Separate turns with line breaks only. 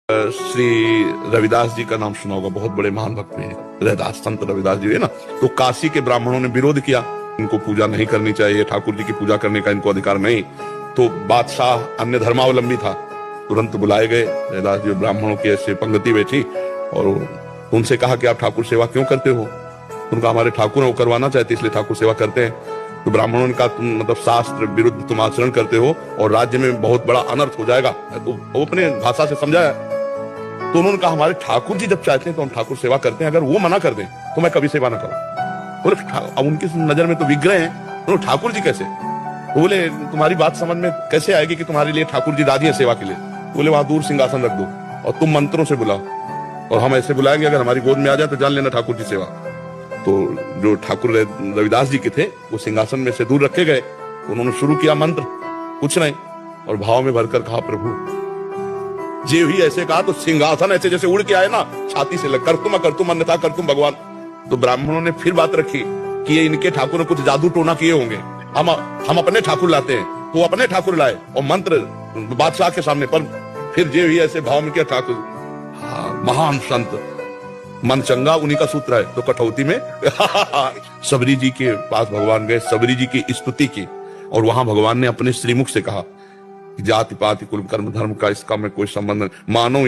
श्री रविदास जी का नाम सुना होगा, बहुत बड़े महान भक्त हैं रविदास, संत रविदास जी है ना। तो काशी के ब्राह्मणों ने विरोध किया, इनको पूजा नहीं करनी चाहिए, ठाकुर जी की पूजा करने का इनको अधिकार नहीं। तो बादशाह अन्य धर्मावलंबी था, तुरंत बुलाए गए रविदास जी। ब्राह्मणों की ऐसे पंक्ति बैठी और उनसे कहा कि आप ठाकुर सेवा क्यों करते हो? उनका हमारे ठाकुर वो करवाना चाहते इसलिए ठाकुर सेवा करते हैं। तो ब्राह्मणों ने कहा तुम मतलब शास्त्र विरुद्ध तुम आचरण करते हो और राज्य में बहुत बड़ा अनर्थ हो जाएगा। तो वो अपने भाषा से समझाया। तो उन्होंने कहा हमारे ठाकुर जी जब चाहते हैं तो हम ठाकुर सेवा करते हैं, अगर वो मना कर दें तो मैं कभी सेवा ना करूं। बोले अब उनकी नजर में तो विग्रह हैं, बोले ठाकुर जी कैसे? तो बोले तुम्हारी बात समझ में कैसे आएगी कि तुम्हारे लिए ठाकुर जी राजी है सेवा के लिए? बोले वहां दूर सिंहासन रख दो और तुम मंत्रों से बुलाओ और हम ऐसे बुलाएंगे, अगर हमारी गोद में आ जाए तो जान लेना ठाकुर जी सेवा। तो जो ठाकुर रविदास जी के थे वो सिंहासन में से दूर रखे गए। उन्होंने शुरू किया मंत्र, कुछ नहीं, और भाव में भरकर कहा प्रभु जी ही ऐसे कहा तो सिंहासन ऐसे जैसे उड़ के आए ना, छाती से लग कर तुम अन्यथा कर तुम भगवान। तो ब्राह्मणों ने फिर बात रखी कि ये इनके ठाकुर ने कुछ जादू टोना किए होंगे, हम अपने ठाकुर लाते हैं। तो अपने ठाकुर लाए और मंत्र बादशाह के सामने, पर फिर जे ही ऐसे भाव में किया ठाकुर। हाँ, महान संत मन चंगा उन्हीं का सूत्र है। तो कठौती में सबरी जी के पास भगवान गए, सबरी जी की स्तुति की और वहां भगवान ने अपने श्रीमुख से कहा जाति पाति कुल कर्म धर्म का इसका में कोई संबंध नहीं, मानो